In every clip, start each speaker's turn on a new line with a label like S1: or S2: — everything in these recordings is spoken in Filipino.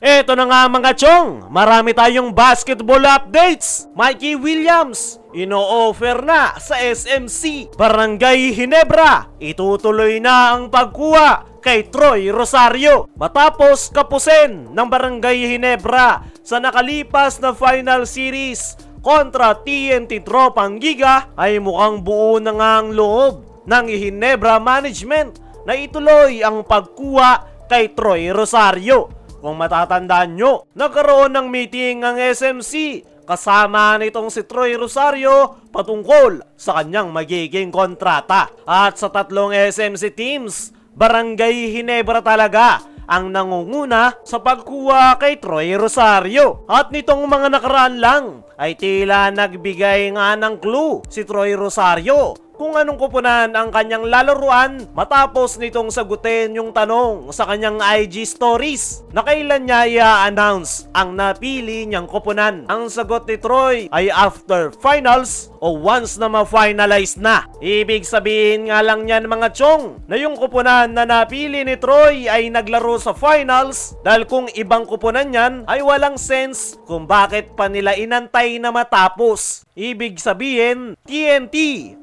S1: Eto na nga mga chong, marami tayong basketball updates. Mikey Williams, ino-offer na sa SMC. Barangay Ginebra, itutuloy na ang pagkuha kay Troy Rosario. Matapos kapusin ng Barangay Ginebra sa nakalipas na final series kontra TNT Tropang Giga, ay mukhang buo na nga ang loob ng Ginebra Management na ituloy ang pagkuha kay Troy Rosario. Kung matatandaan nyo, nagkaroon ng meeting ang SMC kasama nitong si Troy Rosario patungkol sa kanyang magiging kontrata. At sa tatlong SMC teams, Barangay Ginebra talaga ang nangunguna sa pagkuha kay Troy Rosario. At nitong mga nakaraan lang ay tila nagbigay nga ng clue si Troy Rosario kung anong kupunan ang kanyang lalaruan matapos nitong sagutin yung tanong sa kanyang IG stories na kailan niya i-announce ang napili niyang kupunan. Ang sagot ni Troy ay after finals o once na ma-finalize na. Ibig sabihin nga lang niyan mga chong na yung kupunan na napili ni Troy ay naglaro sa finals, dahil kung ibang kupunan niyan ay walang sense kung bakit pa nila inantay na matapos. Ibig sabihin, TNT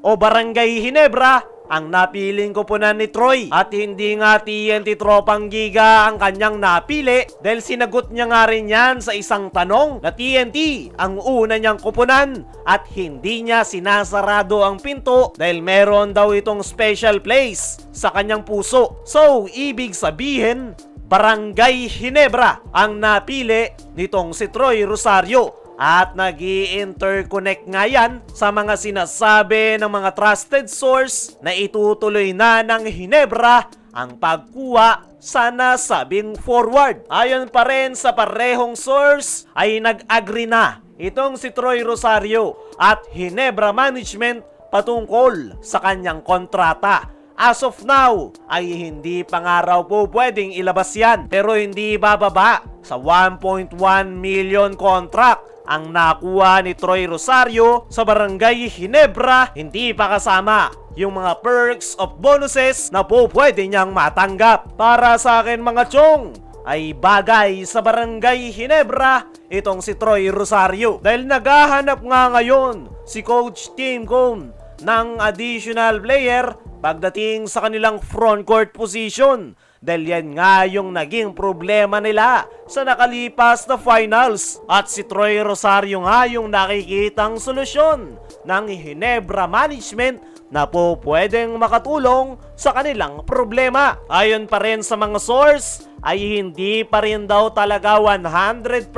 S1: o Barangay Ginebra ang napiling kupunan ni Troy at hindi nga TNT Tropang Giga ang kanyang napili, dahil sinagot niya nga rin yan sa isang tanong na TNT ang una niyang kupunan at hindi niya sinasarado ang pinto dahil meron daw itong special place sa kanyang puso. So, ibig sabihin, Barangay Ginebra ang napili nitong si Troy Rosario. At nag-i-interconnect nga yan sa mga sinasabi ng mga trusted source na itutuloy na ng Ginebra ang pagkuha sa nasabing forward. Ayon pa rin sa parehong source ay nag-agree na itong si Troy Rosario at Ginebra Management patungkol sa kanyang kontrata. As of now, ay hindi pa nga raw po pwedeng ilabas yan, pero hindi bababa sa 1.1 million contract ang nakuha ni Troy Rosario sa Barangay Ginebra. Hindi pa kasama yung mga perks of bonuses na po pwede niyang matanggap. Para sa akin mga chong, ay bagay sa Barangay Ginebra itong si Troy Rosario, dahil naghahanap nga ngayon si Coach Tim Cone ng additional player pagdating sa kanilang frontcourt position, dahil yan nga yung naging problema nila sa nakalipas na finals. At si Troy Rosario nga yung nakikitang solusyon ng Ginebra Management na po pwedeng makatulong sa kanilang problema. Ayon pa rin sa mga source, ay hindi pa rin daw talaga 100%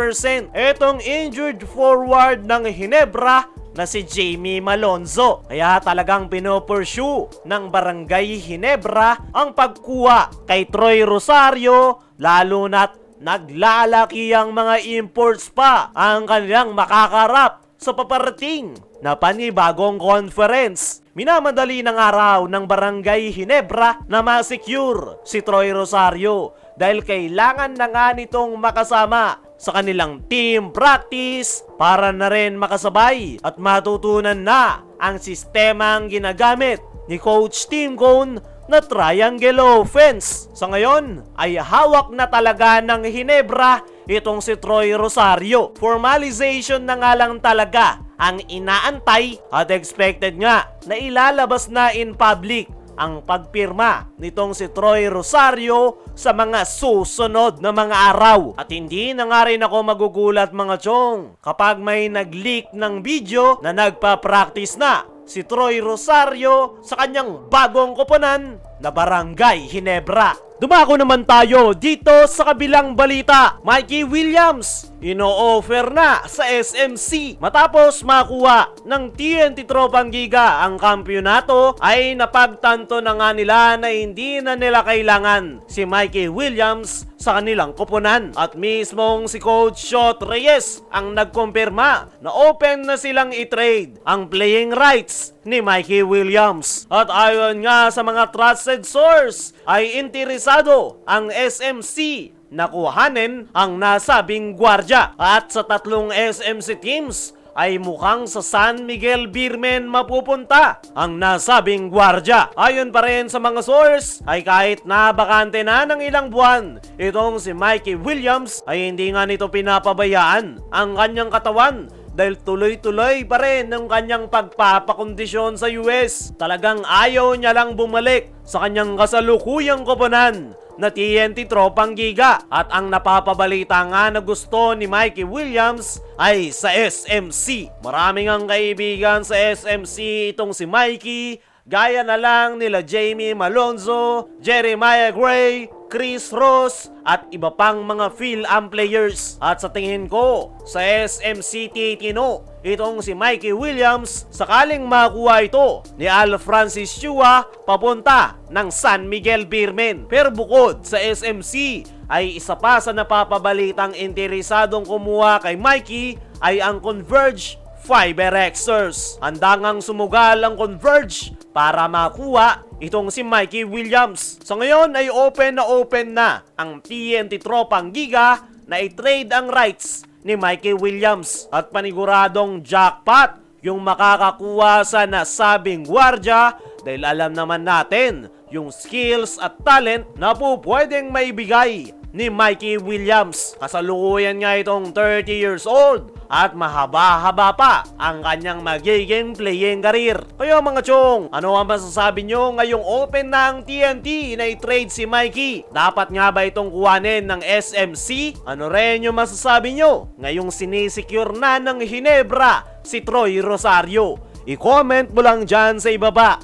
S1: etong injured forward ng Ginebra na si Jamie Malonzo. Kaya talagang pinopursue ng Barangay Ginebra ang pagkuha kay Troy Rosario, lalo na't naglalaki ang mga imports pa ang kanilang makakarap sa paparating na panibagong conference. Minamadali ng araw ng Barangay Ginebra na ma-secure si Troy Rosario dahil kailangan na nga nitong makasama sa kanilang team practice para na rin makasabay at matutunan na ang sistemang ginagamit ni Coach Tim Cone na triangle offense. Sa ngayon ay hawak na talaga ng Ginebra itong si Troy Rosario. Formalization na nga lang talaga ang inaantay at expected nga na ilalabas na in public ang pagpirma nitong si Troy Rosario sa mga susunod na mga araw. At hindi na nga rin ako magugulat mga chong kapag may nag-leak ng video na nagpa-practice na si Troy Rosario sa kanyang bagong koponan na Barangay Ginebra. Dumako naman tayo dito sa kabilang balita. Mikey Williams, ino-offer na sa SMC. Matapos makuha ng TNT Tropang Giga ang kampyonato, ay napagtanto na nga nila na hindi na nila kailangan si Mikey Williams sa kanilang koponan. At mismong si Coach Shot Reyes ang nagkumpirma na open na silang i-trade ang playing rights ni Mikey Williams. At ayon nga sa mga trusted source, ay interesado ang SMC na kuhanin ang nasabing gwardya. At sa tatlong SMC teams ay mukhang sa San Miguel Beermen mapupunta ang nasabing gwardya. Ayon pa rin sa mga source ay kahit nabakante na ng ilang buwan, itong si Mikey Williams ay hindi nga nito pinapabayaan ang kanyang katawan dahil tuloy-tuloy pa rin ang kanyang pagpapakondisyon sa US. Talagang ayaw niya lang bumalik sa kanyang kasalukuyang koponan na TNT Tropang Giga. At ang napapabalita nga na gusto ni Mikey Williams ay sa SMC. Maraming ang kaibigan sa SMC itong si Mikey, gaya na lang nila Jamie Malonzo, Jeremiah Gray, Chris Ross at iba pang mga Phil-Am players. At sa tingin ko, sa SMC titino itong si Mikey Williams sakaling makuha ito ni Al Francis Chua papunta ng San Miguel Beermen. Pero bukod sa SMC ay isa pa sa napapabalitang interesadong kumuha kay Mikey ay ang Converge Fiber Xers. Handa ngang sumugal ang Converge para makuha itong si Mikey Williams. Sa ngayon ay open na ang TNT Tropang Giga na i-trade ang rights ni Mikey Williams. At paniguradong jackpot yung makakakuha sa nasabing gwardya dahil alam naman natin yung skills at talent na po pwedeng maibigay ni Mikey Williams. Kasalukuyan nga itong 30 years old at mahaba-haba pa ang kanyang magiging playing career. Kaya mga chong, ano ang masasabi nyo ngayong open na ang TNT na i-trade si Mikey? Dapat nga ba itong kuhanin ng SMC? Ano rin yung masasabi nyo ngayong sinisecure na ng Ginebra si Troy Rosario? I-comment mo lang dyan sa ibaba.